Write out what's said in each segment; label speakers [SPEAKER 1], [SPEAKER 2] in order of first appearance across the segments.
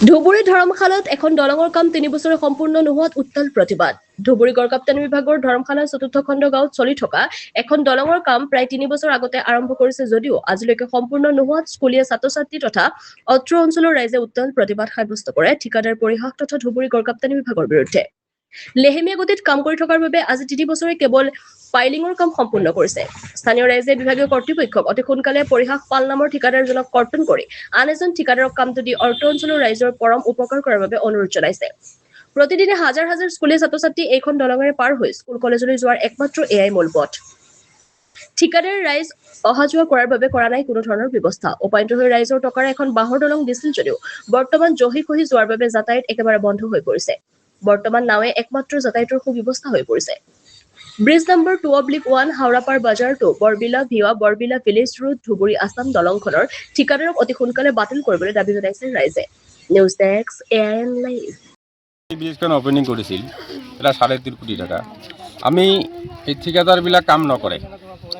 [SPEAKER 1] ধুবুৰী ধৰমশালাত এখন দলঙৰ কাম ৩ বছৰে সম্পূৰ্ণ নোহোৱাত উত্তাল প্ৰতিবাদ। ধুবুৰী গড়কাপ্তানি বিভাগৰ ধৰমশালা ৪ৰ্থ খণ্ড গাঁৱত চলি থকা এখন দলঙৰ কাম প্ৰায় ৩ বছৰ আগতে আৰম্ভ কৰিছে যদিও আজিলৈকে সম্পূৰ্ণ নোহোৱাত স্কুলীয়া ছাত্ৰ-ছাত্ৰী তথা অত্ৰ অঞ্চলৰ ৰাইজে উত্তাল প্ৰতিবাদ সাব্যস্ত কৰে ঠিকাদাৰ পৰিহাস তথা ধুবুৰী গড়কাপ্তানি বিভাগৰ বিৰুদ্ধে। লেহেমীয়া গতিত কাম কৰি থকাৰ বাবে আজি ৩ বছৰে কেৱল পাইলিঙৰ কাম সম্পূৰ্ণ কৰিছে। স্থানীয় ৰাইজে বিভাগীয় কৰ্তৃপক্ষক অতি সোনকালে পৰিহাস পাল নামৰ ঠিকাদাৰজনক কৰ্তন কৰি আন এজন ঠিকাদাৰক কামটো দি অৰ্ট অঞ্চলৰ ৰাইজৰ পৰম উপকাৰ কৰাৰ বাবে অনুৰোধ জনাইছে। প্ৰতিদিনে হাজাৰ হাজাৰ স্কুলীয়া ছাত্ৰ-ছাত্ৰী এইখন দলঙেৰে পাৰ হৈ স্কুল কলেজলৈ যোৱাৰ একমাত্ৰ এয়াই মূল পথ। ঠিকাদাৰে ৰাইজ অহা যোৱা কৰাৰ বাবে কৰা নাই কোনো ধৰণৰ ব্যৱস্থা। উপায়ন্ত হৈ ৰাইজৰ টকাৰে এখন বাঁহৰ দলং দিছিল যদিও বৰ্তমান জহি খহি যোৱাৰ বাবে যাতায়াত একেবাৰে বন্ধ হৈ পৰিছে। বৰ্তমান নাৱে একমাত্ৰ যাতায়াতৰ সুব্যৱস্থা হৈ পৰিছে। ব্ৰিজ নম্বৰ 2/1 হাওৰাপাৰ বাজাৰ to Borbila via Borbila village road Dhubri Assam দলংখনৰ ঠিকাদাৰক অতি সোনকালে বাতিল কৰিবলৈ দাবী জনাইছে ৰাইজে। News desk AIN live.
[SPEAKER 2] এই ব্ৰিজখন অপেনিং কৰিছিল এটা 3.5 কোটি টকা। আমি এই ঠিকাদাৰবিলাক কাম নকৰে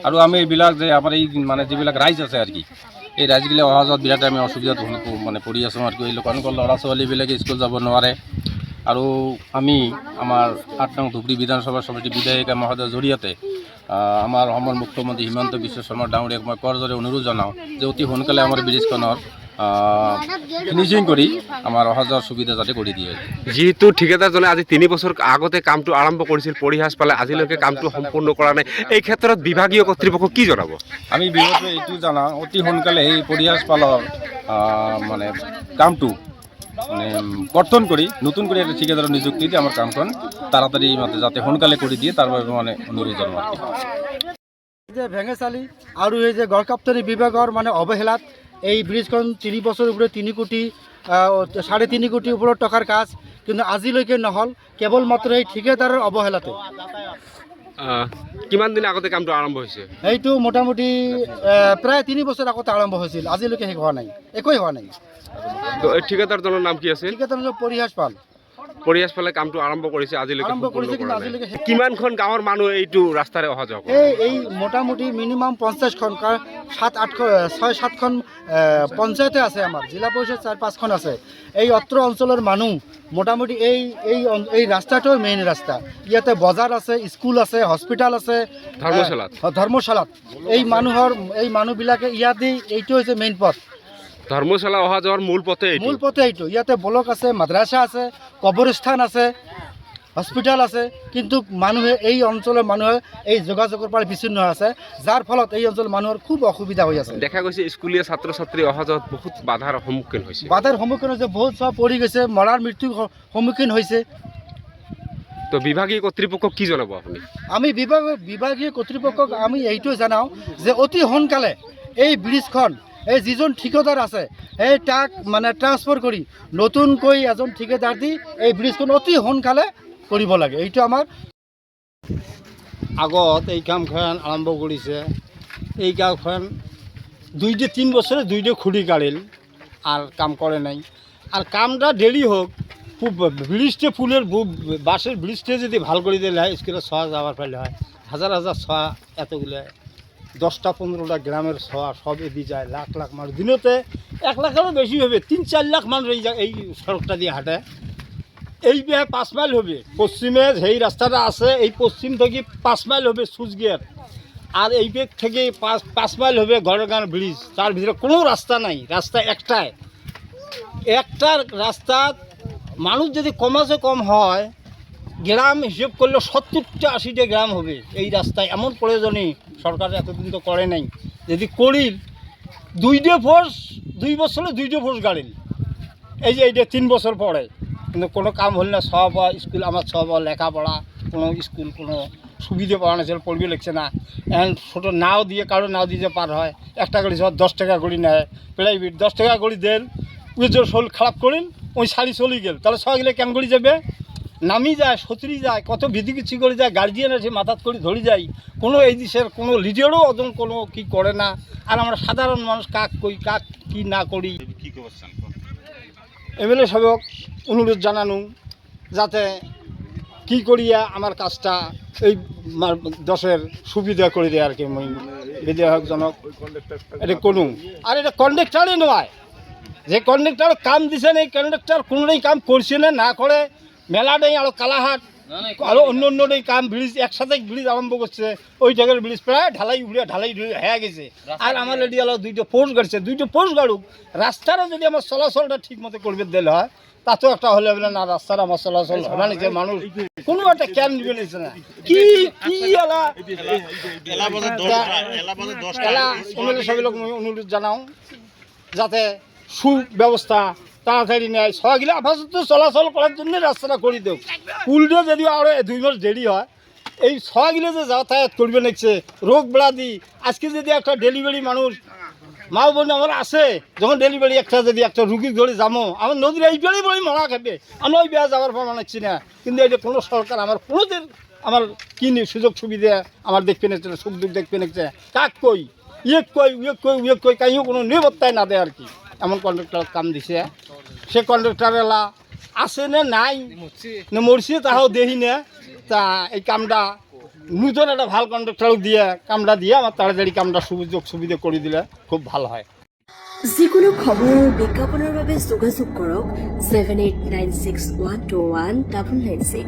[SPEAKER 2] আৰু আমি এইবিলাক যে আমাৰ এই মানে যিবিলাক ৰাইজ আছে আৰু কি এই ৰাইজবিলাক অহা যোৱাত বিৰাট আমি অসুবিধাত মানে পৰি আছোঁ আৰু কি এই লোকানুকূল ল'ৰা ছোৱালীবিলাকে স্কুল যাব নোৱাৰে আৰু আমি আমাৰ 8 নং ধুবুৰী বিধানসভা সমিতি বিধায়িকা মহোদয়ৰ জৰিয়তে আমাৰ অসমৰ মুখ্যমন্ত্ৰী হিমন্ত বিশ্ব শৰ্মা ডাঙৰীয়াক মই কৰজোৰে অনুৰোধ জনাওঁ যে অতি সোনকালে আমাৰ ব্ৰিজখনৰ ফিনিচিং কৰি আমাৰ অহা যোৱাৰ সুবিধা যাতে কৰি দিয়ে।
[SPEAKER 3] যিহেতু ঠিকাদাৰজনে আজি 3 বছৰ আগতে কামটো আৰম্ভ কৰিছিল পৰিহাস পালে আজিলৈকে কামটো সম্পূৰ্ণ কৰা নাই, এই ক্ষেত্ৰত বিভাগীয় কৰ্তৃপক্ষ কি জনাব?
[SPEAKER 2] আমি বিভাগে এইটো জনাওঁ অতি সোনকালে এই পৰিহাস পালৰ মানে কামটো মানে কৰ্তন কৰি নতুন কৰি এটা ঠিকাদাৰৰ নিযুক্তি দি আমাৰ কামখন তাড়াতাড়ি যাতে সোনকালে কৰি দিয়ে তাৰ বাবে মানে অনুৰোধ জনাওঁ।
[SPEAKER 4] যে ভেঙেচালি আৰু এই যে গড়কাপ্তানি বিভাগৰ মানে অৱহেলাত এই ব্ৰিজখন 3 বছৰ উপরে 3 কোটি 3.5 কোটি ওপৰত টকাৰ কাজ কিন্তু আজিলৈকে নহল কেৱল মাত্ৰ এই ঠিকাদাৰৰ অৱহেলাতে।
[SPEAKER 3] কিমান দিন আগতে কামটো আৰম্ভ হৈছে?
[SPEAKER 4] এইটো মোটামুটি প্ৰায় 3 বছৰ আগতে আৰম্ভ হৈছিল, আজিলৈকে শেষ হোৱা নাই, একোই হোৱা নাই।
[SPEAKER 3] তো এই ঠিকাদাৰজনৰ নাম কি আছিল?
[SPEAKER 4] ঠিকাদাৰৰ পৰিহাস পাল।
[SPEAKER 3] পৰিহাস পালে কামটো আৰম্ভ কৰিছে আজিলৈকে
[SPEAKER 4] আৰম্ভ কৰিছে কিন্তু আজিলৈকে
[SPEAKER 3] কিমানখন গাঁৱৰ মানুহ এইটো ৰাস্তাৰে অহা যোৱা কৰে?
[SPEAKER 4] এই মোটামুটি মিনিমাম 50খন 6-7খন পঞ্চায়তে আছে, আমাৰ জিলা পৰিষদ 4-5খন আছে। এই অত্ৰ অঞ্চলৰ মানুহ মোটামুটি এই ৰাস্তাটোৰ মেইন ৰাস্তা। ইয়াতে বজাৰ আছে, স্কুল আছে, হস্পিটাল আছে, ধৰ্মশালাত এই মানুহবিলাকে ইয়াতে এইটো হৈছে মেইন পথ।
[SPEAKER 3] ধৰ্মশালা অহা যোৱাৰ মূল পথে
[SPEAKER 4] এইটো। ইয়াতে ব্লক আছে, মাদ্ৰাসা আছে, কবৰস্থান আছে, হস্পিটাল আছে, কিন্তু মানুহে এই অঞ্চলৰ মানুহে এই যোগাযোগৰ পৰা বিচ্ছিন্ন হৈ আছে, যাৰ ফলত এই অঞ্চলৰ মানুহৰ খুব অসুবিধা হৈ আছে।
[SPEAKER 3] দেখা গৈছে স্কুলীয়া ছাত্ৰ ছাত্ৰী অহা যোৱাত বহুত বাধাৰ সন্মুখীন হৈছে।
[SPEAKER 4] বহুত সব পৰি গৈছে, মৰাৰ মৃত্যুৰ সন্মুখীন হৈছে।
[SPEAKER 3] তো বিভাগীয় কৰ্তৃপক্ষক কি জনাব আপুনি?
[SPEAKER 4] আমি বিভাগীয় কৰ্তৃপক্ষক আমি এইটো জনাওঁ যে অতি সোনকালে এই ব্ৰিজখন এই যিজন ঠিকাদাৰ আছে এই তাক মানে ট্ৰান্সফাৰ কৰি নতুনকৈ এজন ঠিকাদাৰ দি এই ব্ৰিজখন অতি সোনকালে কৰিব লাগে। এইটো আমাৰ
[SPEAKER 5] আগত এই কামখন আৰম্ভ কৰিছে। এই কামখন 2-3 বছরে 2 খুঁড়ি কাঢ়িল আর কাম করে নাই। আর কামটা দেরি হোক, ব্রিজটা ফুলের বাঁশের ব্রিজটা যদি ভাল করে দিলে হয় স্কুলে ছোঁয়া যাওয়ার ফেলে হয়, হাজার হাজার ছোঁয়া এতগুলো 10-15টা গ্রামের ছোঁয়া সব এদি যায়, লাখ লাখ মানুষ দিনতে 1 লাখেরও বেশি হবে, 3-4 লাখ মানুষ এই সড়কটা দিয়ে হাঁটে। এই 5 মাইল হবে পশ্চিমে যেই রাস্তাটা আছে, এই পশ্চিম থেকে 5 মাইল হবে সুচগেট, আর এই বেগ থেকে 5 মাইল হবে গড়গাঁও ব্রিজ। তার ভিতরে কোনো রাস্তা নাই, রাস্তা একটা রাস্তা। মানুষ যদি কমাসে কম হয়, গ্রাম হিসেব করলে 70-80টা গ্রাম হবে এই রাস্তায়। এমন প্রয়োজনই সরকার এতদিন তো করে নাই। যদি করিল 2 বছরে 2 ফোর্স গাড়িল, এই যে এইটা 3 বছর পরে কিন্তু কোনো কাম হল না। সব স্কুল আমার সব লেখাপড়া, কোনো স্কুল কোনো সুবিধে পাওয়া না, সেটা পড়বে লিখছে না। এখন ছোটো নাও দিয়ে কারো নাও দিয়ে পার হয়, একটা গাড়ি সব 10 টাকা করে নেয় প্রাইভেট, 10 টাকা করে দেন। ওই যে শরীর খারাপ করেন ওই শাড়ি চলে গেল, তাহলে সবাই গেলে কেন করে যাবে? নামি যায়, সতরি যায়, কত ভিধি কিছু করে যায়, গার্জিয়ান আছে মাথাত করে ধরে যায়। কোনো এই দেশের কোনো লিডারও ওজন কোনো কি করে না। আর আমরা সাধারণ মানুষ কাক কি না করি।
[SPEAKER 2] কি করছেন?
[SPEAKER 5] এমএলএ সাহেবক অনুরোধ জানানো যাতে কি করিয়া আমার কাজটা এই দশের সুবিধা করে দেয় আর কি। বিধায়কজনক এটা কোনো আর এটা কন্ডাক্টারে নয়, যে কন্ট্রাক্টর কাম দিছেন এই কন্ট্রাক্টর কোনোটাই কাম করছে না, না করে মেলা নেই আরো কালাহাট আরো অন্য অন্য কাম ব্রিজ একসাথে ব্রিজ আরম্ভ করছে, ওই জায়গার ব্রিজ প্রায় ঢালাই হয়ে গেছে। আর আমার লেডি আলো দুইটা পোস্ট গাড়ছে, দুইটা পোস্ট গাড়ুক, রাস্তাটা যদি আমার চলাচলটা ঠিক মতো করবে দিলে হয় তাতেও একটা হলে হবে না, রাস্তাটা আমার চলাচল হবে না, যে মানুষ কোনো একটা ক্যান নিবে নিচ্ছে না। কি কি অনুরোধ জানাও যাতে সুব্যবস্থা তাড়াতাড়ি নেয়, সবগুলো আপাতত চলাচল করার জন্য রাস্তাটা করে দেব। পুলটা যদি আরও 2 মাস দেরি হয়, এই সবগুলো যে যাতায়াত করবে নিচ্ছে রোগ ব্যাধি। আজকে যদি একটা ডেলিভারি মানুষ মা বোন আমার আছে, যখন ডেলিভারি যদি একটা রুগী ধরে যাবো, আমার নদীর এই বেড়ে বলেই মরা খাবে, আমি ওই বেড়া যাওয়ার পর মানাচ্ছি না। কিন্তু এটা কোনো সরকার আমার কোনোদিন আমার কি সুযোগ সুবিধা আমার দেখবে নিচ্ছে না, সুখ দুঃখ দেখবে নিচ্ছে, কাক কই ইয়ে কই কাইও কোনো নিরাপত্তায় না দেয় আর কি। এমন কন্ট্রাক্টর কাম দিছে, সে কন্ট্রাক্টরেলা আছে না নাই না মরছে তাহাও দেখি না। তা এই কামটা নূতন একটা ভাল কন্ট্রাক্টর দিয়ে কামটা দিয়ে আমার তাড়াতাড়ি কামটা সুযোগ সুবিধা করে দিলে খুব ভালো হয়।
[SPEAKER 6] যিকোনো খবৰ আৰু বিজ্ঞাপনৰ বাবে যোগাযোগ কৰক 7896121996।